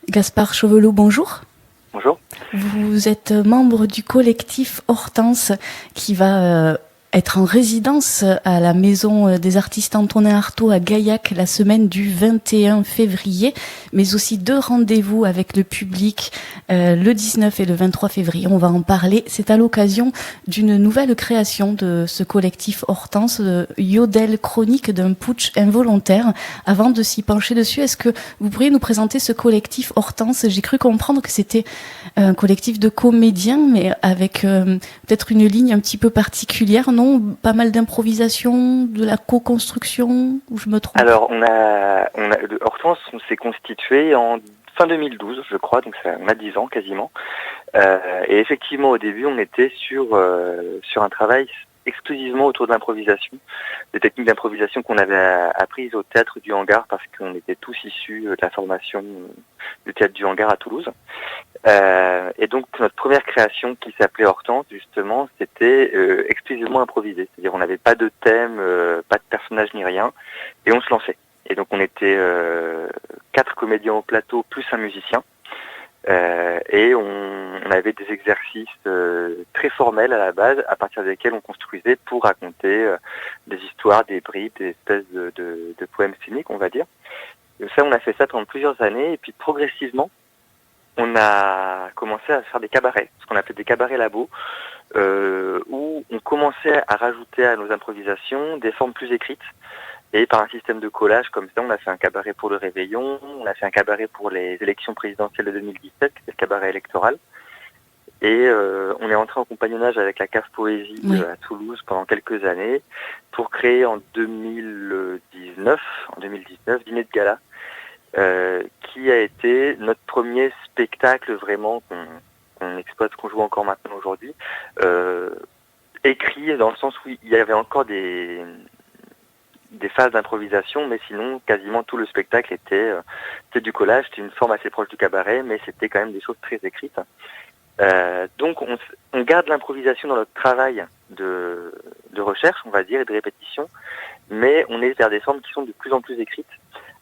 Gaspard Chauvelot, bonjour. Bonjour. Vous êtes membre du collectif Hortense qui va être en résidence à la Maison des artistes Antonin Artaud à Gaillac la semaine du 21 février, mais aussi 2 rendez-vous avec le public le 19 et le 23 février. On va en parler. C'est à l'occasion d'une nouvelle création de ce collectif Hortense, Yodel, chronique d'un putsch involontaire. Avant de s'y pencher dessus, est-ce que vous pourriez nous présenter ce collectif Hortense? J'ai cru comprendre que c'était un collectif de comédiens, mais avec peut-être une ligne un petit peu particulière, non? Pas mal d'improvisation, de la co-construction, ou je me trompe? Alors, Hortense, on s'est constitué en fin 2012, je crois, donc ça a 10 ans quasiment. Et effectivement, au début, on était sur un travail exclusivement autour de l'improvisation, des techniques d'improvisation qu'on avait apprises au théâtre du Hangar parce qu'on était tous issus de la formation du théâtre du Hangar à Toulouse. Et donc notre première création qui s'appelait Hortense, justement, c'était exclusivement improvisé. C'est-à-dire on n'avait pas de thème, pas de personnage ni rien, et on se lançait. Et donc on était 4 comédiens au plateau plus un musicien. Et on avait des exercices très formels à la base, à partir desquels on construisait pour raconter des histoires, des bribes, des espèces de poèmes scéniques, on va dire. Et ça, on a fait ça pendant plusieurs années, et puis progressivement, on a commencé à faire des cabarets, ce qu'on appelait des cabarets labos, où on commençait à rajouter à nos improvisations des formes plus écrites. Et par un système de collage comme ça, on a fait un cabaret pour le Réveillon, on a fait un cabaret pour les élections présidentielles de 2017, qui était le cabaret électoral. Et on est entré en compagnonnage avec la Cave Poésie à Toulouse pendant quelques années pour créer en 2019 Dîner de Gala, qui a été notre premier spectacle vraiment qu'on exploite, qu'on joue encore maintenant aujourd'hui, écrit dans le sens où il y avait encore des phases d'improvisation, mais sinon quasiment tout le spectacle était du collage. C'était une forme assez proche du cabaret, mais c'était quand même des choses très écrites. Donc on garde l'improvisation dans notre travail de recherche, on va dire, et de répétition, mais on est vers des formes qui sont de plus en plus écrites,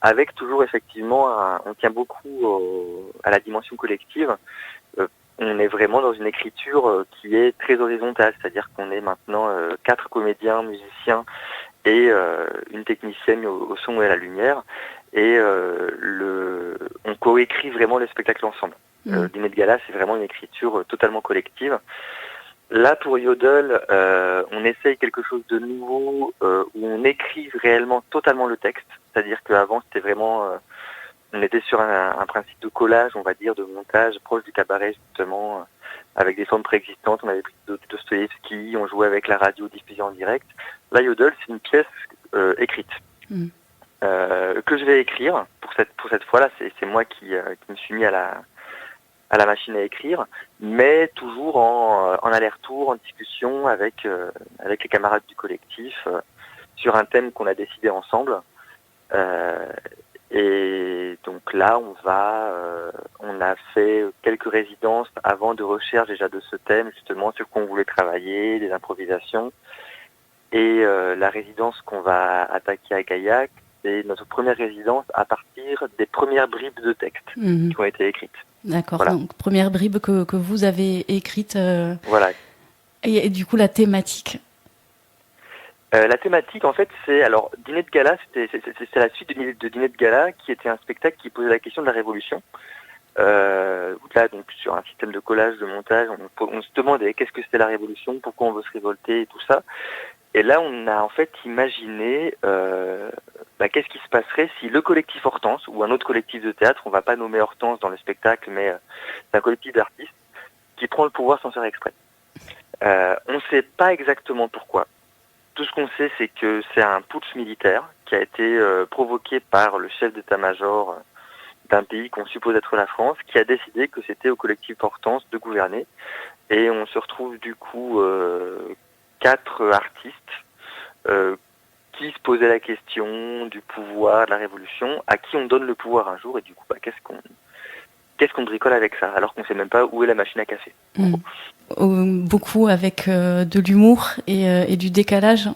avec toujours effectivement, on tient beaucoup à la dimension collective. On est vraiment dans une écriture qui est très horizontale, c'est-à-dire qu'on est maintenant 4 comédiens, musiciens, et une technicienne au son et à la lumière, et on coécrit vraiment le spectacle ensemble. Dîner de Gala, c'est vraiment une écriture totalement collective. Là, pour Yodel, on essaye quelque chose de nouveau, où on écrit réellement totalement le texte, c'est-à-dire qu'avant, c'était vraiment... on était sur un principe de collage, on va dire, de montage proche du cabaret, justement, avec des formes préexistantes. On avait pris Dostoïevski, on jouait avec la radio diffusée en direct. Là, Yodel, c'est une pièce écrite que je vais écrire pour cette fois-là. C'est moi qui me suis mis à la machine à écrire, mais toujours en aller-retour, en discussion avec les camarades du collectif sur un thème qu'on a décidé ensemble. Et donc là, on a fait quelques résidences avant de recherche déjà de ce thème, justement sur quoi on voulait travailler, des improvisations. Et la résidence qu'on va attaquer à Gaillac, c'est notre première résidence à partir des premières bribes de texte qui ont été écrites. D'accord, voilà. Donc première bribe que vous avez écrite. Voilà. Et du coup, la thématique la thématique, en fait, alors Dîner de Gala, c'est la suite de Dîner de Gala, qui était un spectacle qui posait la question de la Révolution. Là, donc sur un système de collage, de montage, on se demandait qu'est-ce que c'était la Révolution, pourquoi on veut se révolter et tout ça. Et là, on a en fait imaginé qu'est-ce qui se passerait si le collectif Hortense ou un autre collectif de théâtre, on va pas nommer Hortense dans le spectacle, mais c'est un collectif d'artistes qui prend le pouvoir sans faire exprès. On ne sait pas exactement pourquoi. Tout ce qu'on sait, c'est que c'est un putsch militaire qui a été provoqué par le chef d'état-major d'un pays qu'on suppose être la France, qui a décidé que c'était au collectif Hortense de gouverner. Et on se retrouve du coup 4 artistes qui se posaient la question du pouvoir, de la révolution, à qui on donne le pouvoir un jour, et du coup, qu'est-ce qu'on bricole avec ça, alors qu'on ne sait même pas où est la machine à café. Beaucoup avec de l'humour et du décalage.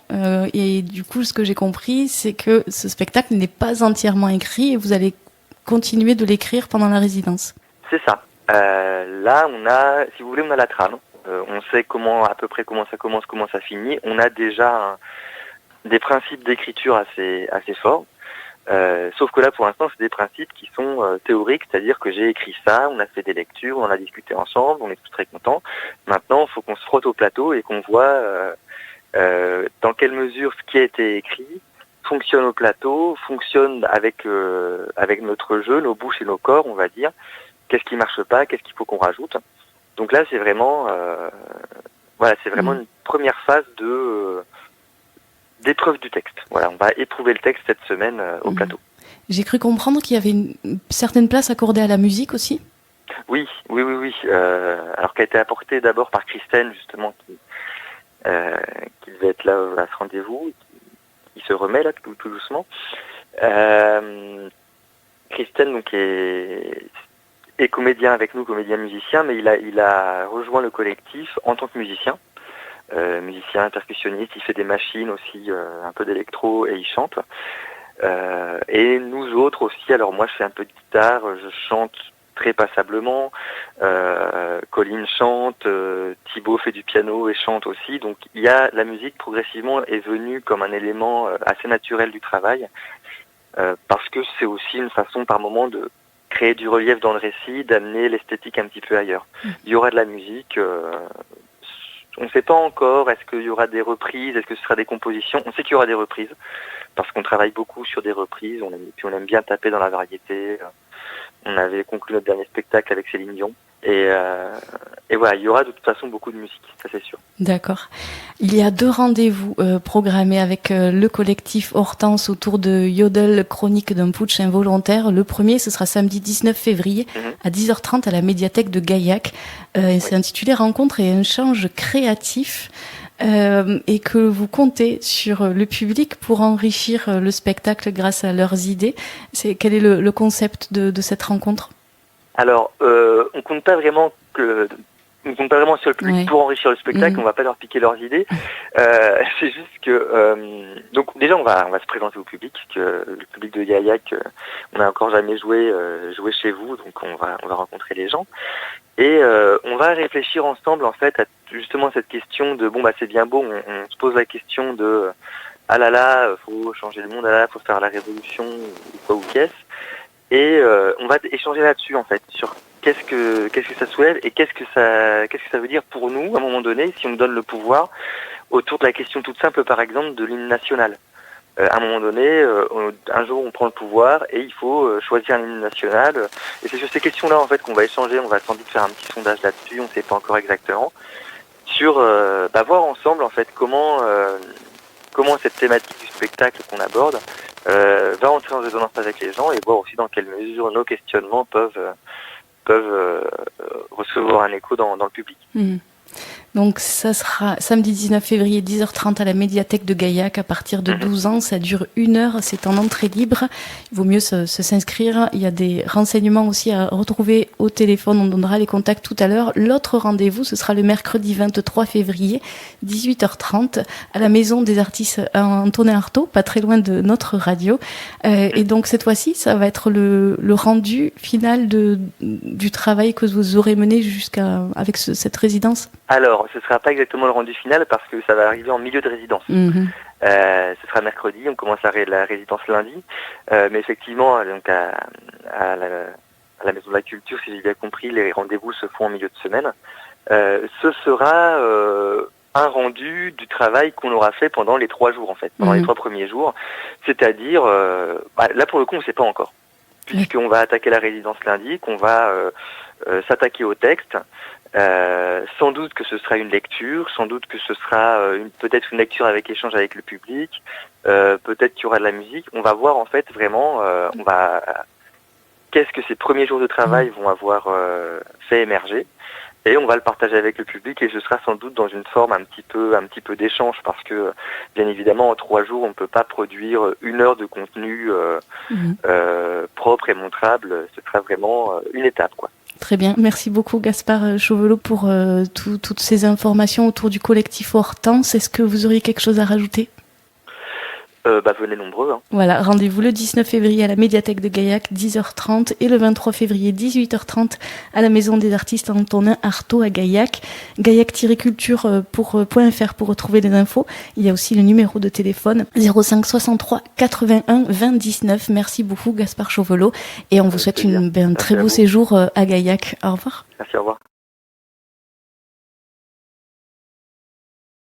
Et du coup, ce que j'ai compris, c'est que ce spectacle n'est pas entièrement écrit et vous allez continuer de l'écrire pendant la résidence. C'est ça. Là, si vous voulez, on a la trame. On sait à peu près comment ça commence, comment ça finit. On a déjà des principes d'écriture assez forts. Sauf que là, pour l'instant, c'est des principes qui sont théoriques, c'est-à-dire que j'ai écrit ça, on a fait des lectures, on a discuté ensemble, on est tous très contents. Maintenant, il faut qu'on se frotte au plateau et qu'on voit dans quelle mesure ce qui a été écrit fonctionne au plateau, fonctionne avec notre jeu, nos bouches et nos corps, on va dire. Qu'est-ce qui marche pas, qu'est-ce qu'il faut qu'on rajoute. Donc là, c'est vraiment, une première phase d'épreuve du texte. Voilà, on va éprouver le texte cette semaine au plateau. J'ai cru comprendre qu'il y avait une certaine place accordée à la musique aussi. Oui. Alors qu'elle a été apportée d'abord par Christine, justement, qui devait être là à ce rendez-vous, qui se remet là tout doucement. Christine, donc, est comédien avec nous, comédien musicien, mais il a rejoint le collectif en tant que musicien. Musicien, percussionniste, il fait des machines aussi, un peu d'électro, et il chante. Et nous autres aussi, alors moi je fais un peu de guitare, je chante très passablement, Colline chante, Thibaut fait du piano et chante aussi, donc la musique progressivement est venue comme un élément assez naturel du travail, parce que c'est aussi une façon par moment de créer du relief dans le récit, d'amener l'esthétique un petit peu ailleurs. Il y aura de la musique, on ne sait pas encore, est-ce qu'il y aura des reprises, est-ce que ce sera des compositions. On sait qu'il y aura des reprises, parce qu'on travaille beaucoup sur des reprises, on aime bien taper dans la variété. On avait conclu notre dernier spectacle avec Céline Dion. Et voilà, il y aura de toute façon beaucoup de musique, ça c'est sûr. D'accord. Il y a 2 rendez-vous programmés avec le collectif Hortense autour de Yodel, chronique d'un putsch involontaire. Le premier, ce sera samedi 19 février à 10h30 à la médiathèque de Gaillac. C'est intitulé Rencontre et échange créatif. Et que vous comptez sur le public pour enrichir le spectacle grâce à leurs idées. Quel est le concept de cette rencontre ? Alors, on compte pas vraiment sur le public pour enrichir le spectacle. On va pas leur piquer leurs idées. C'est juste que donc déjà on va se présenter au public, que le public de Gaillac, on n'a encore jamais joué chez vous, donc on va rencontrer les gens et on va réfléchir ensemble en fait à justement cette question de c'est bien beau, on se pose la question de ah là là, faut changer le monde, ah là là, faut faire la révolution ou quoi ou qu'est-ce. Et on va échanger là-dessus en fait, sur qu'est-ce que ça soulève et qu'est-ce que ça veut dire pour nous à un moment donné si on nous donne le pouvoir autour de la question toute simple par exemple de l'hymne national. À un moment donné, un jour on prend le pouvoir et il faut choisir un hymne national. Et c'est sur ces questions-là en fait qu'on va échanger. On va sans doute faire un petit sondage là-dessus. On ne sait pas encore exactement sur voir ensemble en fait comment cette thématique du spectacle qu'on aborde va entrer en résonance avec les gens et voir aussi dans quelle mesure nos questionnements peuvent recevoir un écho dans le public. Donc ça sera samedi 19 février 10h30 à la médiathèque de Gaillac à partir de 12 ans. Ça dure 1 heure, c'est en entrée libre. Il vaut mieux s'inscrire. Il y a des renseignements aussi à retrouver au téléphone. On donnera les contacts tout à l'heure. L'autre rendez-vous, ce sera le mercredi 23 février 18h30 à la Maison des Artistes Antonin Artaud, pas très loin de notre radio. Et donc cette fois-ci, ça va être le rendu final du travail que vous aurez mené avec cette résidence. Alors, ce ne sera pas exactement le rendu final parce que ça va arriver en milieu de résidence. Ce sera mercredi, on commence la résidence lundi. Mais effectivement, donc à la Maison de la Culture, si j'ai bien compris, les rendez-vous se font en milieu de semaine. Ce sera un rendu du travail qu'on aura fait pendant les 3 jours, en fait, pendant les 3 premiers jours. C'est-à-dire, là pour le coup, on ne sait pas encore. Puisqu'on va attaquer la résidence lundi, qu'on va s'attaquer au texte. Sans doute que ce sera une lecture, sans doute que ce sera peut-être une lecture avec échange avec le public, peut-être qu'il y aura de la musique. On va voir en fait vraiment qu'est-ce que ces premiers jours de travail vont avoir fait émerger, et on va le partager avec le public, et ce sera sans doute dans une forme un petit peu d'échange, parce que bien évidemment en 3 jours on ne peut pas produire 1 heure de contenu propre et montrable. Ce sera vraiment une étape, quoi. Très bien, merci beaucoup Gaspard Chauvelot pour toutes ces informations autour du collectif Hortense. Est-ce que vous auriez quelque chose à rajouter ? Venez nombreux. Hein. Voilà, rendez-vous le 19 février à la médiathèque de Gaillac, 10h30, et le 23 février, 18h30, à la Maison des artistes Antonin Artaud à Gaillac. Gaillac-culture.fr pour retrouver les infos. Il y a aussi le numéro de téléphone 05 63 81 20 19. Merci beaucoup Gaspard Chauvelot, et on vous souhaite un très beau séjour à Gaillac. Au revoir. Merci, au revoir.